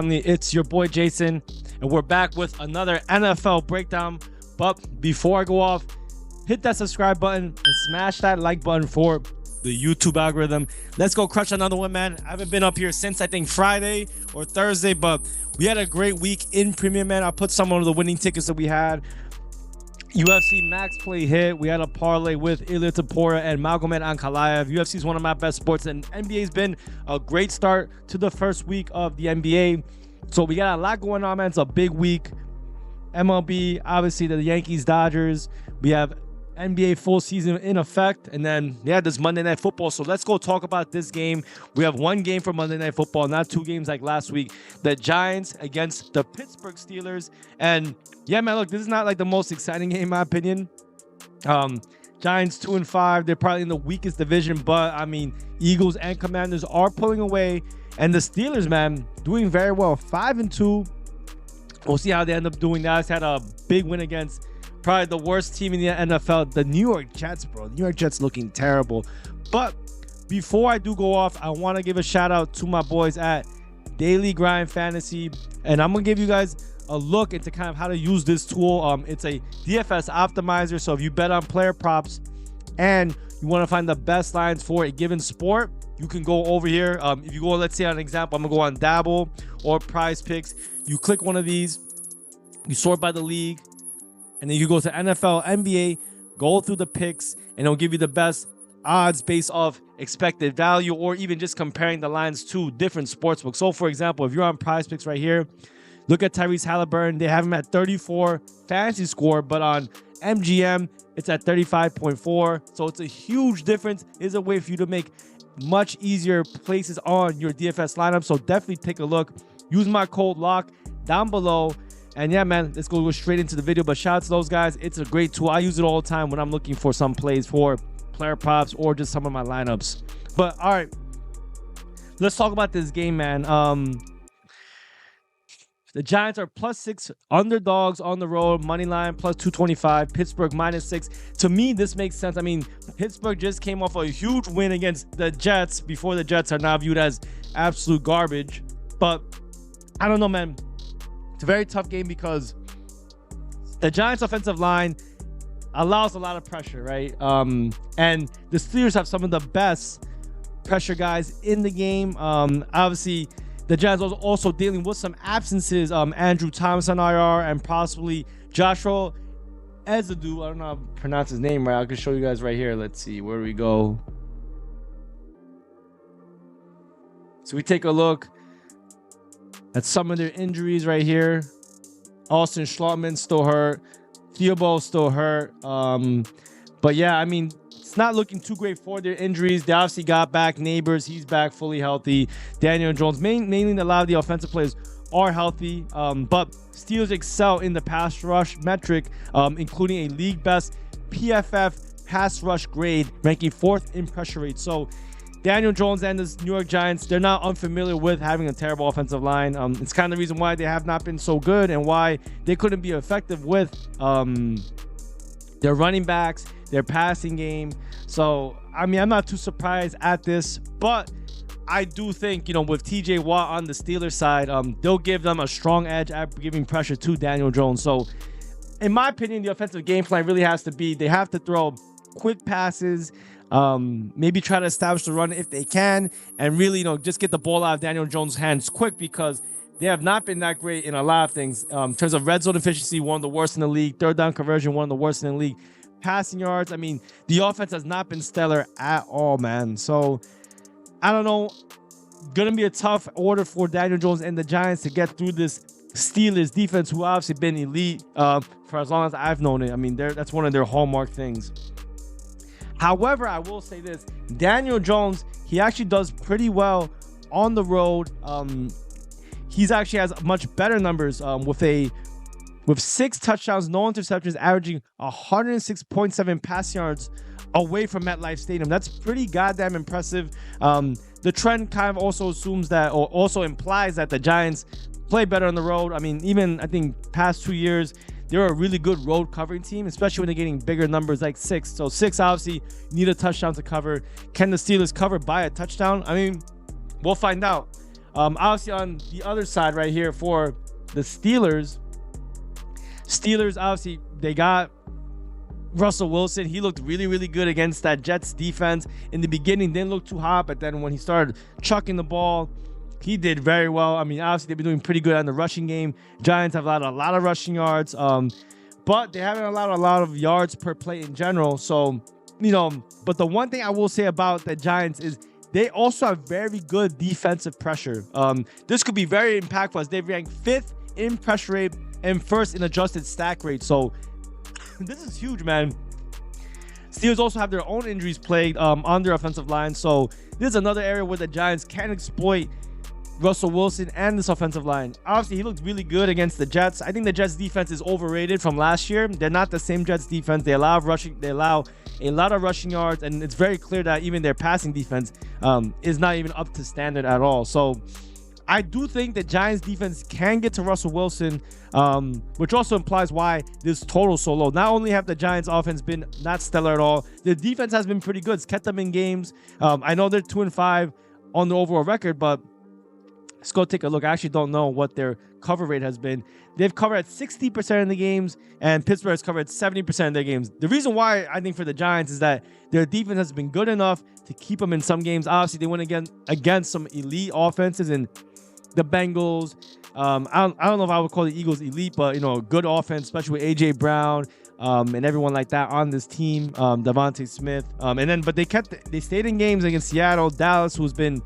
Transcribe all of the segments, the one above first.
family. It's your boy Jason, and we're back with another NFL breakdown. But before I go off, hit that subscribe button and smash that like button for the YouTube algorithm. Let's go crush another one, man. I haven't been up here since I think Friday or Thursday, but we had a great week in Premium, man. I put some of the winning tickets that we had. UFC Max Play hit. We had a parlay with Ilia Topuria and Magomed Ankalaev. UFC is one of my best sports, and NBA's been a great start to the first week of the NBA. So we got a lot going on, man. It's a big week. MLB, obviously the Yankees, Dodgers. We have NBA full season in effect, and then this Monday Night Football. So let's go talk about this game. We have one game for Monday Night Football, not two games like last week. The Giants against the Pittsburgh Steelers. And yeah, man, look, this is not like the most exciting game in my opinion. Giants 2-5. They're probably in the weakest division, but I mean, Eagles and Commanders are pulling away, and the Steelers, man, doing very well. 5-2. We'll see how they end up doing. They had a big win against probably the worst team in the NFL, the New York Jets, bro. The New York Jets looking terrible. But before I do go off, I want to give a shout out to my boys at Daily Grind Fantasy, and I'm gonna give you guys a look into kind of how to use this tool. It's a DFS optimizer, so if you bet on player props and you want to find the best lines for a given sport, you can go over here. If you go, let's say on an example, I'm gonna go on Dabble or Prize Picks. You click one of these, you sort by the league, and then you go to NFL, NBA, go through the picks, and it'll give you the best odds based off expected value, or even just comparing the lines to different sportsbooks. So for example, if you're on Prize Picks right here, look at Tyrese Halliburton. They have him at 34 fantasy score, but on MGM, it's at 35.4. So it's a huge difference. It's a way for you to make much easier places on your DFS lineup. So definitely take a look. Use my code LOCK down below. And yeah, man, let's go straight into the video. But shout out to those guys. It's a great tool. I use it all the time when I'm looking for some plays for player props or just some of my lineups. But all right, let's talk about this game, man. The Giants are +6 underdogs on the road. Money line +225. Pittsburgh -6. To me, this makes sense. I mean, Pittsburgh just came off a huge win against the Jets before the Jets are now viewed as absolute garbage. But I don't know, man. It's a very tough game because the Giants offensive line allows a lot of pressure, right? And the Steelers have some of the best pressure guys in the game. Obviously, the Giants are also dealing with some absences. Andrew Thomas on IR and possibly Joshua Ezeudu. I don't know how to pronounce his name right. I can show you guys right here. Let's see. Where do we go? So we take a look at some of their injuries right here. Austin Schlottman still hurt. Theobald still hurt. But yeah, I mean, it's not looking too great for their injuries. They obviously got back Neighbors. He's back fully healthy. Daniel Jones, mainly a lot of the offensive players are healthy. But Steelers excel in the pass rush metric, including a league best PFF pass rush grade, ranking 4th in pressure rate. So Daniel Jones and the New York Giants, they're not unfamiliar with having a terrible offensive line. It's kind of the reason why they have not been so good and why they couldn't be effective with their running backs, their passing game. So, I mean, I'm not too surprised at this, but I do think, you know, with TJ Watt on the Steelers side, they'll give them a strong edge at giving pressure to Daniel Jones. So, in my opinion, the offensive game plan really has to be, they have to throw quick passes, maybe try to establish the run if they can, and really, you know, just get the ball out of Daniel Jones' hands quick, because they have not been that great in a lot of things. In terms of red zone efficiency, one of the worst in the league. Third down conversion, one of the worst in the league. Passing yards, I mean, the offense has not been stellar at all, man. So, I don't know. Gonna be a tough order for Daniel Jones and the Giants to get through this Steelers defense, who obviously been elite for as long as I've known it. I mean, that's one of their hallmark things. However, I will say this. Daniel Jones, he actually does pretty well on the road. He's actually has much better numbers with 6 touchdowns, no interceptions, averaging 106.7 passing yards away from MetLife Stadium. That's pretty goddamn impressive. The trend kind of also assumes that, or also implies that the Giants play better on the road. I mean, even I think past 2 years, they're a really good road covering team, especially when they're getting bigger numbers like 6. So 6, obviously, you need a touchdown to cover. Can the Steelers cover by a touchdown? I mean, we'll find out. Obviously, on the other side right here for the Steelers, obviously, they got Russell Wilson. He looked really, really good against that Jets defense. In the beginning, didn't look too hot, but then when he started chucking the ball, he did very well. I mean, obviously, they've been doing pretty good on the rushing game. Giants have allowed a lot of rushing yards, but they haven't allowed a lot of yards per play in general. So, but the one thing I will say about the Giants is they also have very good defensive pressure. This could be very impactful as they rank 5th in pressure rate and 1st in adjusted stack rate. So this is huge, man. Steelers also have their own injuries plagued on their offensive line. So this is another area where the Giants can exploit Russell Wilson and this offensive line. Obviously, he looked really good against the Jets. I think the Jets defense is overrated from last year. They're not the same Jets defense. They allow a lot of rushing yards, and it's very clear that even their passing defense is not even up to standard at all. So I do think the Giants defense can get to Russell Wilson, which also implies why this total is so low. Not only have the Giants offense been not stellar at all, the defense has been pretty good. It's kept them in games. I know they're 2-5 on the overall record, but let's go take a look. I actually don't know what their cover rate has been. They've covered at 60% of the games, and Pittsburgh has covered 70% of their games. The reason why I think for the Giants is that their defense has been good enough to keep them in some games. Obviously, they went against some elite offenses and the Bengals. I don't know if I would call the Eagles elite, but good offense, especially with AJ Brown and everyone like that on this team. Devontae Smith, but they stayed in games against Seattle, Dallas, who's been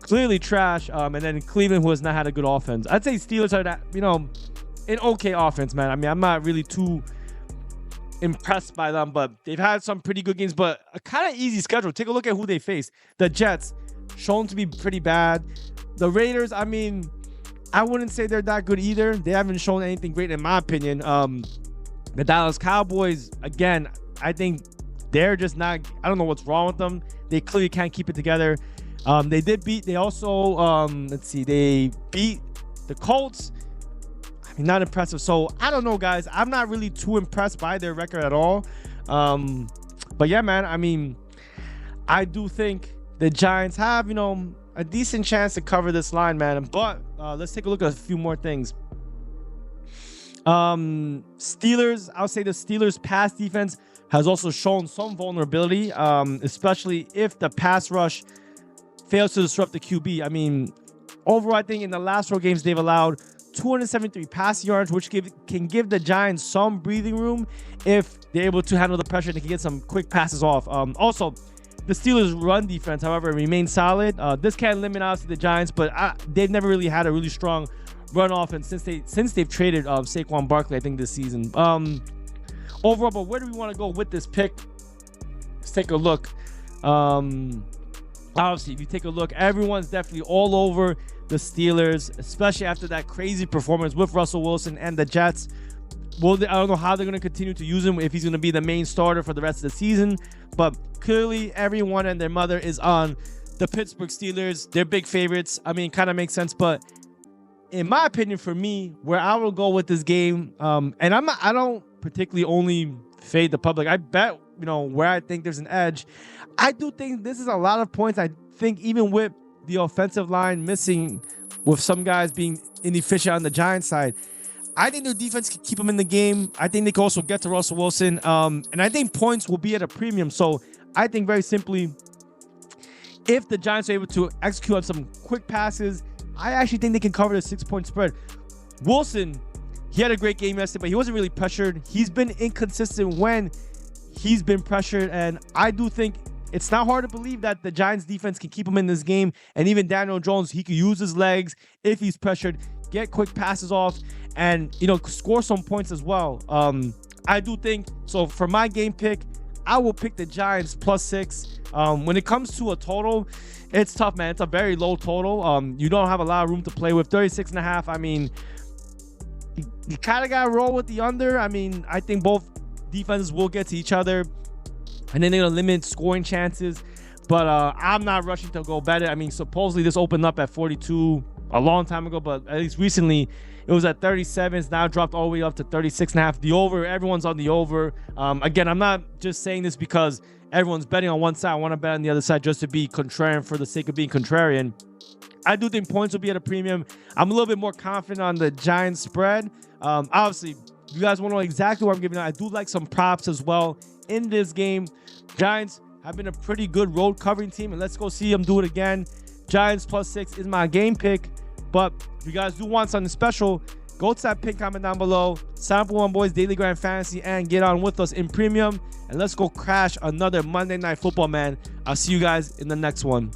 clearly trash, and then Cleveland, who has not had a good offense. I'd say Steelers are that, an okay offense, man. I mean, I'm not really too impressed by them, but they've had some pretty good games, but a kind of easy schedule. Take a look at who they face. The Jets, shown to be pretty bad. The Raiders, I mean, I wouldn't say they're that good either. They haven't shown anything great in my opinion. The Dallas Cowboys, again, I think they're just not, I don't know what's wrong with them. They clearly can't keep it together. They beat the Colts. I mean, not impressive. So I don't know, guys. I'm not really too impressed by their record at all. But yeah, man, I mean, I do think the Giants have, a decent chance to cover this line, man. But let's take a look at a few more things. Steelers, I'll say the Steelers pass defense has also shown some vulnerability, especially if the pass rush fails to disrupt the QB. I mean, overall, I think in the last 4 games, they've allowed 273 passing yards, which can give the Giants some breathing room if they're able to handle the pressure and they can get some quick passes off. Also, the Steelers' run defense, however, remains solid. This can limit obviously the Giants, but they've never really had a really strong run offense since they've traded Saquon Barkley, I think, this season. Overall, but where do we want to go with this pick? Let's take a look. Obviously, if you take a look, everyone's definitely all over the Steelers, especially after that crazy performance with Russell Wilson and the Jets. I don't know how they're going to continue to use him, if he's going to be the main starter for the rest of the season. But clearly, everyone and their mother is on the Pittsburgh Steelers. They're big favorites. I mean, kind of makes sense. But in my opinion, for me, where I will go with this game, and I don't particularly only fade the public. I bet, where I think there's an edge. I do think this is a lot of points. I think even with the offensive line missing, with some guys being inefficient on the Giants side, I think their defense can keep them in the game. I think they can also get to Russell Wilson. And I think points will be at a premium. So I think very simply, if the Giants are able to execute on some quick passes, I actually think they can cover the 6-point spread. Wilson, he had a great game yesterday, but he wasn't really pressured. He's been inconsistent when he's been pressured. And I do think it's not hard to believe that the Giants defense can keep him in this game. And even Daniel Jones, he could use his legs if he's pressured, get quick passes off, and score some points as well. I do think so. For my game pick, I will pick the Giants +6. When it comes to a total, it's tough, man. It's a very low total. You don't have a lot of room to play with. 36.5. I mean, you kind of got to roll with the under. I mean, I think both defenses will get to each other, and then they're going to limit scoring chances. But I'm not rushing to go bet it. I mean, supposedly this opened up at 42 a long time ago, but at least recently It was at 37. It's now dropped all the way up to 36.5. The over, everyone's on the over. Again, I'm not just saying this because everyone's betting on one side. I want to bet on the other side just to be contrarian for the sake of being contrarian. I do think points will be at a premium. I'm a little bit more confident on the Giants spread. Obviously, you guys want to know exactly what I'm giving out. I do like some props as well in this game. Giants have been a pretty good road covering team, and let's go see them do it again. Giants +6 is my game pick. But if you guys do want something special, go to that pin comment down below. Sign up for One Boys Daily Grind Fantasy and get on with us in premium. And let's go crash another Monday Night Football, man. I'll see you guys in the next one.